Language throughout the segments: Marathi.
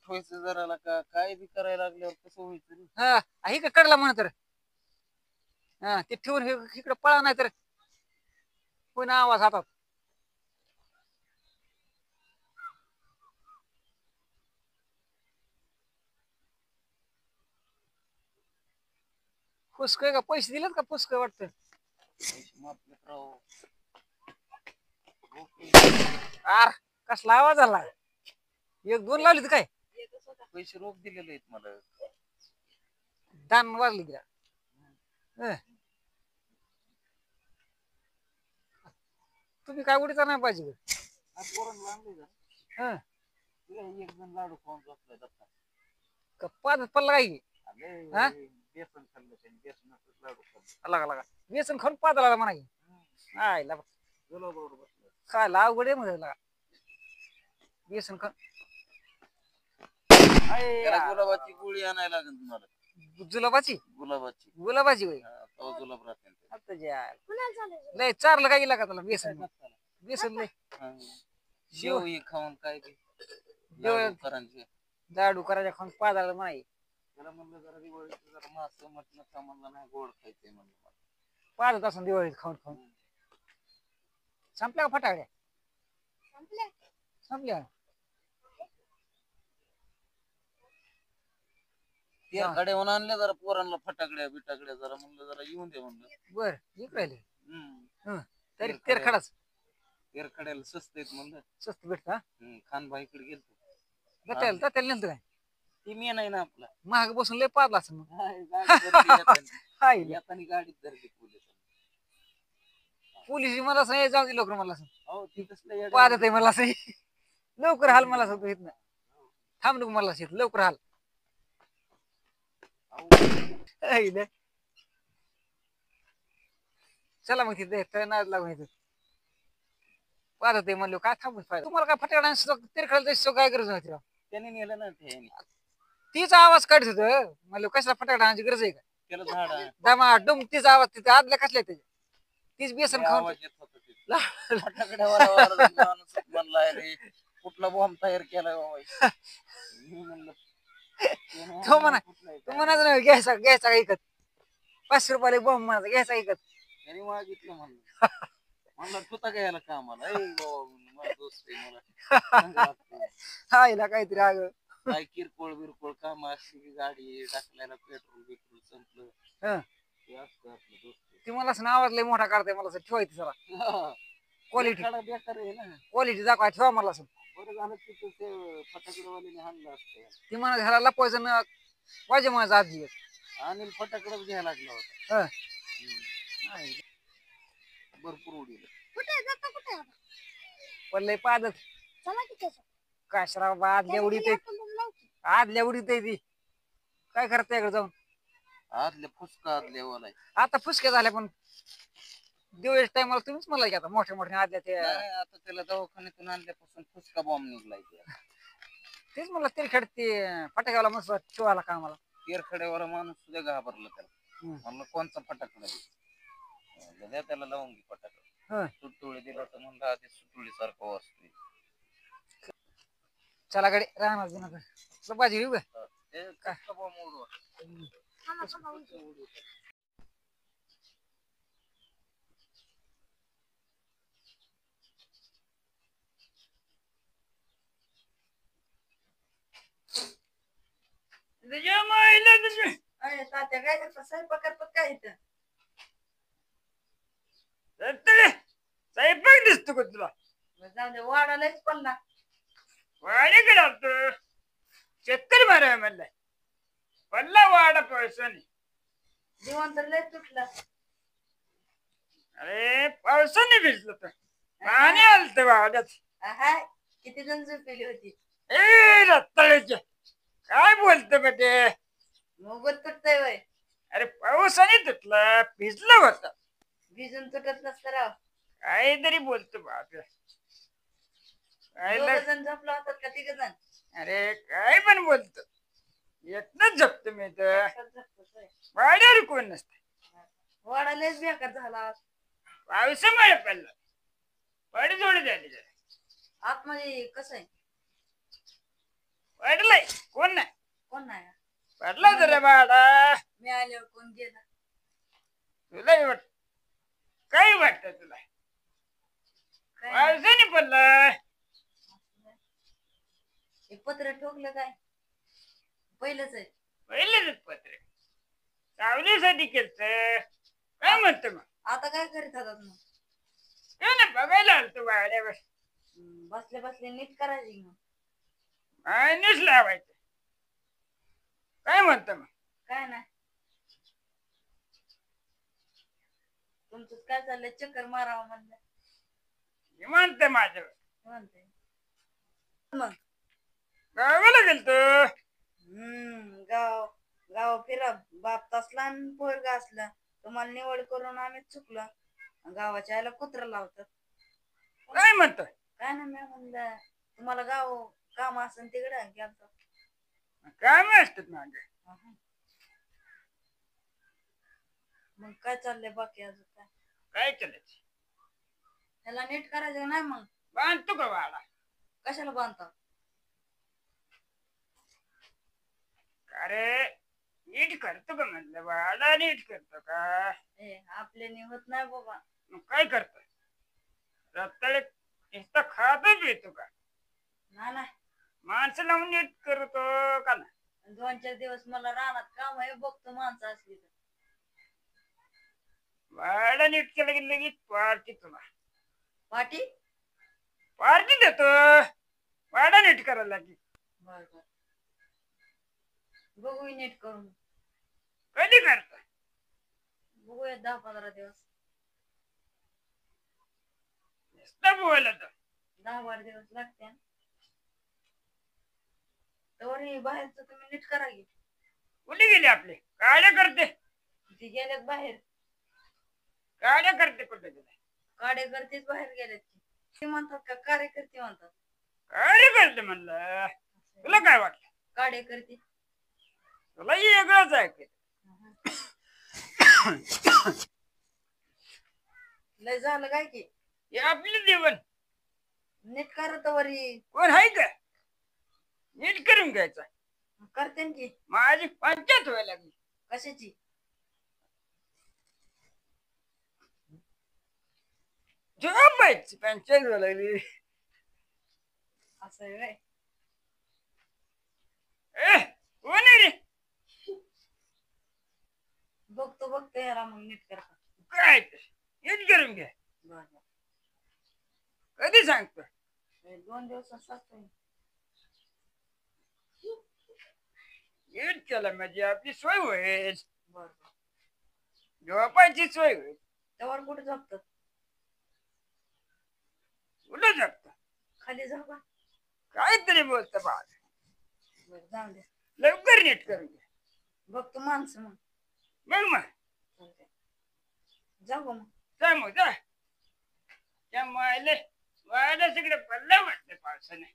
उठवायचं जरा का काय बी करायला लागल्यावर कसं व्हायचं. हा ही का कडला म्हणा तर हा ते ठेवून इकडे पळा नाही तर पुन्हा आवाज हातात. फुसकं का पैसे दिलेत का फुसकं वाटतं. आर कसला आवाज आला. एक दोन लावली काय पैसे रोख दिलेले आहेत मला. दान वाजली का तुम्ही काय उडीचा नाही पाहिजे एक जण लाडू खाऊन झोपलाय पाच पल्ला काय बेसन खाल्लं त्यांनी बेसनाचं लाडू खाल्लं. लागा बेसन खाऊन पाच लागला म्हणा आयला काय अवघड आहे म्हणजे बेसन खाऊन गुलाबाची गोळी आणायला लागेल तुम्हाला. गुलाबाची होय जुलाब राहते लय चारलं काय गेला का तुला बेसन बेसन लय शेव ही खाऊन काय लाडू करायच्या खाऊन पाच लागला म्हणाय. त्याला म्हणलं जरा दिवाळीचं जरा मास मटण खा म्हणलं नाही गोड खायचंय म्हणलं. पाच तासून दिवाळीत खाऊन खाऊन संपल्या का फटाकड्या संपल्या. तेरखड्याहून आणल्या जरा पोरांना फटाकड्या बिटाकड्या जरा म्हणलं जरा येऊन दे म्हणलं. बर येत राहिले तरी तेरखडाच तेरखड्याला स्वस्त आहेत म्हणलं. स्वस्त भेटत खानबाईकडे गेलतो त्याला नेलं काय ती मी नाही ना आपला महाग बसून लय पाजला असं गाडीत धरली पोलीस मला सांग जाऊ दे लवकर मला हो ती कसलं पाहत आहे मला लवकर हाल मला सांगतो इथनं थांब नको मला शेत लवकर हाल चला मग तिथे नाद लागून येतो पाहत आहे म्हणलो काय थांबून फायदा तुम्हाला काय फटाकडा तेरखड्याला काय गरज नव्हती त्याने नेलं ना तीच आवाज काढत होत म्हणलं कशाला फटाकडा आणायची गरज आहे का त्याला झाड दमा डुम तीच आवाज तिथे आदल्या कसल्या त्याच्या तीच बेसन खाऊन कुठला बॉम्ब तयार केलाय तो म्हणायचं नाही घ्यायचा घ्यायचा ऐकत 500 रुपयाला बॉम्ब म्हणायचा घ्यायचा ऐकत त्यांनी मागितलं म्हणलं म्हणलं तुता घ्यायला का आम्हाला हायला काहीतरी अगं काय किरकोळ बिरकोळ काम असली की गाडी टाकल्याला पेट्रोल बिट्रोल संपलं ती मला असं आवाज लय मोठा काढताय मला असं ठेवायचं जरा क्वालिटी बेकार आहे ना क्वालिटी दाखवा ठेवा मला असं बरं झालं तिथं ते फटाकडेवाल्याने हाणलं असतं ती म्हणा घराला लपवायचं ना पाहिजे माझं आजी आणि फटाकडच घ्यायला लागला होता भरपूर उडील पण लय पादत काय शराब आदल्या उडीत आहे ती काय करते इकडे जाऊन आदल्या फुसका आदल्या आता फुसके झाल्या पण दिवस टायमाला तुम्हीच मला की आता मोठ्या मोठ्या आदल्या ते आता त्याला दवाखान्यातून आणल्यापासून फुसका बॉम्ब निघलाय तेच मला तेरखड ते फटाक्याला मस्त ठेवायला का मला तेरखड्यावाला माणूस सुद्धा घाबरला त्याला म्हणलं कोणचा फटाकडा द्या त्याला लावून घे फटाकडा सुटुळी दिला तर म्हणलं आधी सुटुळी सारखं वाचतोय चला कडे राहणार भाजी घेऊ का तात्या काय करता स्वयंपाक करतात काय इथं स्वयंपाक दिसतो का तुला जाऊ दे वाढायलाच पडला वाड्याकडे आलतो शेतकरी माराय म्हणलाय पडला वाडा पावसाने दिवण तर लय तुटला अरे पावसाने भिजलं तर पाणी आलत वाड्यात हाय किती जण झोपली होती ए रत्ताळ्याच्या काय बोलतो बेटे मोबाईल तुटतय वय अरे पावसाने तुटला भिजलं होत भिजून तुटत नसतं राव काहीतरी बोलतो बाप जण झोपला होतात का तिघ जण अरे काय पण बोलतो एकच झोपतो मी तर वाड्यावर कोण नसत वाडालाच बेकार झाला पावसामुळे पडलं पडझोड झाली आतमध्ये कसं आहे पडलंय पडला जरा बाळा मी आल्यावर कोण गेला तुलाही वाट काही वाटत तुला काय वाळसाने पडला हे पत्र ठोकलं काय पहिलंच आहे पहिलेच पत्र सावलीसाठी केलत काय म्हणतो मग आता काय करीत होतात मग काय ना बघायला आलतो वाड्यावर बसले बसले नीट करायची मग मायनीच लावायचं काय म्हणतो मग काय नाही तुमचं काय चाललंय चक्कर मारावं म्हणलं हे म्हणतं माझ्यावर म्हणते मग गावाला गेलतो गाव गाव फिरा बाप तसला आणि पोरगा असला तुम्हाला निवड करून आम्ही चुकलो गावाच्या आईला कुत्रा लावतात काय म्हणतो काय ना मी म्हणलं तुम्हाला गाव काम असेल तिकडं गेलतो काय असतात मागे मग काय चाललंय बाकी अजून काय काय चालायचं त्याला नीट करायचं नाही मग बांधतो का वाडा कशाला बांधता अरे नीट करतो का म्हणलं वाडा नीट करतो का आपल्याने होत नाही बाबा मग काय करतो रत्ताळे नुसतं खातो पितो का नाही माणसं लावून नीट करतो का ना 2-4 दिवस मला रानात काम आहे बघतो माणसं असली तर वाडा नीट केलं की लगेच पार्टी तुला पाटी पार्टी देतो वाडा नीट करायला लागेल बर बर बघू नीट करून कधी करता बघूया 10-15 दिवस नुसतं बोलला तर 10-12 दिवस लागते तर बाहेरच तुम्ही नीट करा की कुठे गेले आपले काड्या करते ती गेल्यात बाहेर काड्या करते कुठे गेले कार्यकर्तेच बाहेर गेलेत की ते म्हणतात का कार्यकर्ते म्हणतात काय करते म्हणलं तुला काय वाटलं कार्यकर्ते तुला वेगळंच आहे लय झालं काय की हे आपले जीवन नीट करत वरी कोण आहे का नीट करून घ्यायचं करते की माझी पंचायत व्हायला लागली कशाची झोपायची पंचायत व्हायला लागली असं आहे व्हय. कोण आहे रे बघतो याला मग नीट करता काय ते? नीट करून घ्या बरं कधी सांगतो 2 दिवसात सांगतो नीट केलं म्हणजे आपली सोय होईल बरं झोपायची सोय होईल त्यावर कुठे झोपतात कुठं झोपतो खाली झोपा काहीतरी बोलतं बाळ बरं जाऊ दे लवकर नीट करून घ्या बघतो माणसं मग बघ मग चालतंय. जाऊ मग जा मग जा त्या मायले वाडा सगळे पडलं वाटतं पावसाने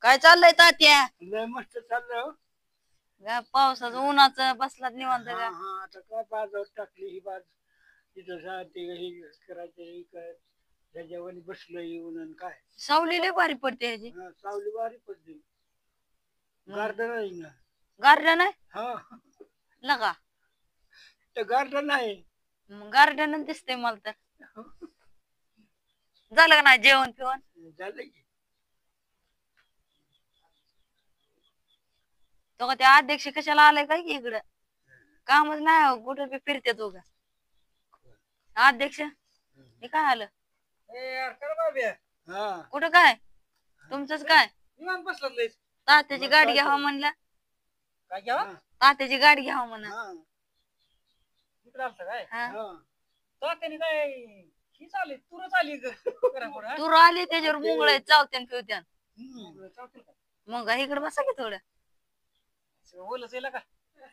काय चाललंय तात्या लय मस्त चाललं पावसाचं उन्हाचं बसलात निवांत का आता काय बाजावर टाकली ही बाज तिथं ते हे करायचं हे कर त्याच्यावर बसलं येऊन आणि काय सावली लय भारी पडते ह्याची सावली वारी पडली गार्डन आहे ना गार्डन आहे हा लगा तर गार्डन आहे गार्डन दिसतंय मला तर झालं का नाही जेवण पिवण झालं की तो का त्या अध्यक्ष कशाला आलाय काय की इकडं कामच नाही कुठं बी फिरते तो का अध्यक्ष हे काय आलं हा कुठं काय तुमचंच काय निवांत बसलात लयच. तात्याची गाडी घ्यावं म्हणलं काय घ्यावा तात्याची गाडी घ्यावं म्हणा हा इकडे आलता काय हा हा तो त्याने काय ही चालली तुर चालली तू आली त्याच्यावर मुंगळ चावत्यान फिवत्यान चालतील का मग इकडे बसा की थोडं ओलच येईल का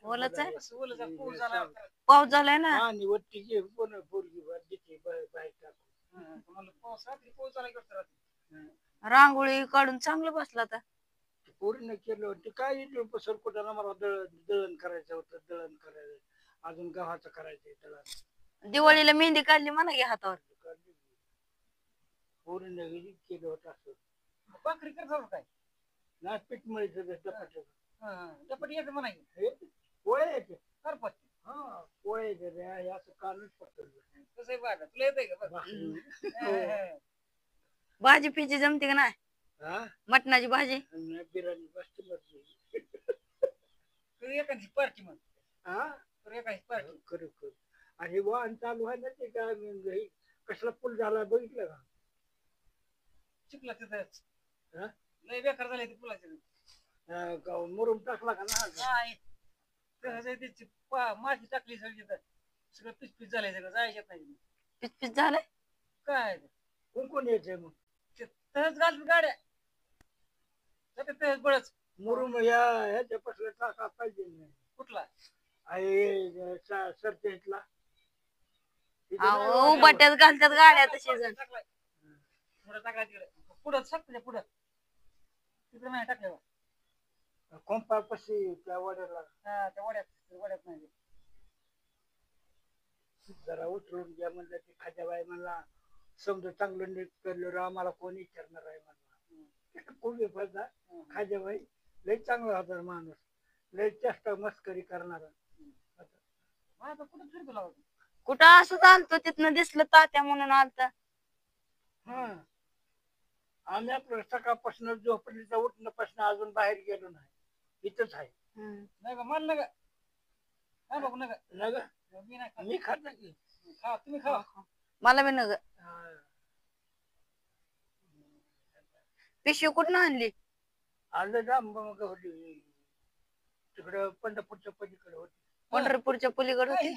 बोलच आहे ओलच पूल झाला पाऊस झालाय ना आणि वरती घे कोण पोरगी देते बाहेर टाकून तुम्हाला पाऊस रात्री पाऊस झाला की रात्री रांगोळी काढून चांगलं बसला आता पोरीनं केलं होतं काय सरकुटाला मला दळण करायचं होतं दळण करायचं अजून गव्हाचं करायचंय दळण दिवाळीला मेहंदी काढली म्हणा घ्या हातावर पोरीनं केलं होतं असं भाकरी करत होता काय ना पीठ मिळतं हा, डपट येतं म्हणा की. पोळे येते करपत. हा पोळे येते रे, हे असं कानच पकडलं कसं आहे बघा, तुला येतंय का बघ. भाकरी. भाजी पिची जमते का नाही हा मटणाची भाजी आणि बिर्याणी बसते बसते तू एखादी पार्टी म्हण. हा तू एखादी पार्टी. करू करू आणि वाहन चालू आहे ना ते काय म्हणजे हे कसला पूल झाला बघितलं का चिकला तिथंच. हा? लय बेकार झाले ते पुलाचे. मुरुम टाकला का ना कसं आहे त्याची माती टाकली सगळी तिथं. सगळं पिच झालंय सगळं जायच्यात नाही. पिच झालंय काय ते? कोण कोण यायचंय मग ते तहच घालतात गाड्या. जातात तहच बळच. मुरुम या ह्याच्या पासला टाका पाहिजे नाही कुठला? सरते इथला उबाट्यात घालतात गाड्या तशी जण टाकलाय. पुढं टाकला तिकडे. पुढं सगळ्या पुढं. तिकडे नाही टाकलं. कोंपा पशी त्या वाड्याला हा त्या वड्यात नाही. जरा उचलून घ्या म्हणलं ते खाद्याबाई म्हणला समजा चांगलं नीट करलं रे आम्हाला कोण विचारणार आहे म्हणला खूप विफलता खाद्याबाई लय चांगला होता माणूस लय चेष्टा मस्करी करणारा आता कुठं फिरतो लावतो. कुठं असं चालतो तिथनं दिसलं तात्या म्हणून आलत हा आम्ही आपलं सकाळपासून झोपडीचा उठण्यापासून अजून बाहेर गेलो नाही इथंच आहे नाही का मला नका. हा बघू नका. ना ग मी नाही खात. मी खात नाही खा तुम्ही खा. मला बी नग हा. पिशवी कुठं आणली आलं ना मग होती तिकडं पंढरपूरच्या पलीकडे होती पंढरपूरच्या पलीकडे होती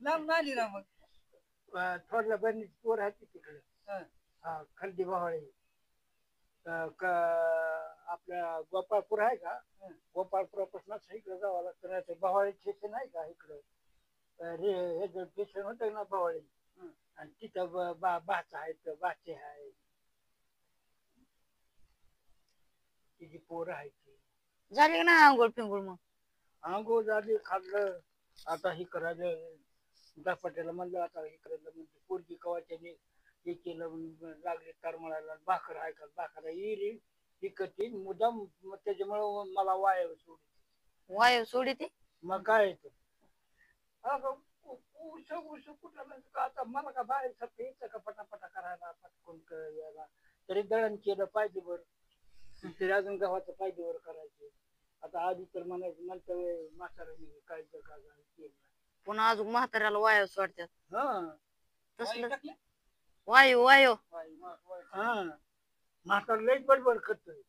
लांब आली ना मग. थोरल्या बहिणीची पोर आहे तिकडे हा. हा खंडी बहाळे आपल्या गोपाळपूर आहे का गोपाळपुरापासून इकडे जावं लागतं नाही तर बहाळे स्टेशन आहे का इकडं हे जर स्टेशन होतं ना बहाळे आणि तिथं बाच आहेत बाचे आहे तिची पोर आहे ती झाली ना आंघोळ फिंगोळ मग आंघोळ झाली खाल्लं आता हे करायचं दापट्याला म्हणलं आता हे करायचं म्हणजे पोरगी कवाच्याने हे केलं लागले तरमळायला भाकर आहे का भाकर येईल ती मुदाम त्याच्यामुळे मला वाय सोडली वायू सोडी ती मग काय येतं कुठं आता मला का बाहेर सगळं यायचं का पटापटा करायला पटकून यायला तरी दळण केलं पाहिजे बरं तरी अजून गव्हाचं पाहिजेवर करायचे आता आधी तर म्हणायचं नंतर म्हाताऱ्याने काय केलं पुन्हा अजून म्हाताऱ्याला वायू सोडतात हा तसलं टाकले. वायू वायू हा म्हातारा लई बडबड करतोय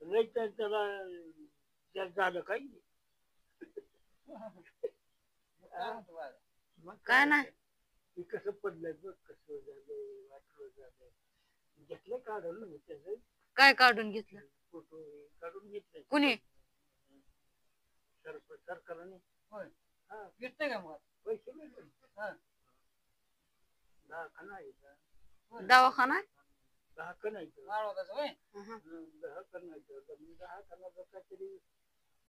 लई त्याला झालं काही काय नाही कसं पडलंय बघ कसं झालंय वाटलं झालंय घेतलं काढून त्याच काय काढून घेतलं फोटो काढून घेतले कुणी सरकारने होय. हा घेतलंय का मग? पैसे मिळले हा. दवाखाना आहे का दवाखाना दहाखं नाही माळवादाचं होय. हं. दहाखं नाही दहाखाना काहीतरी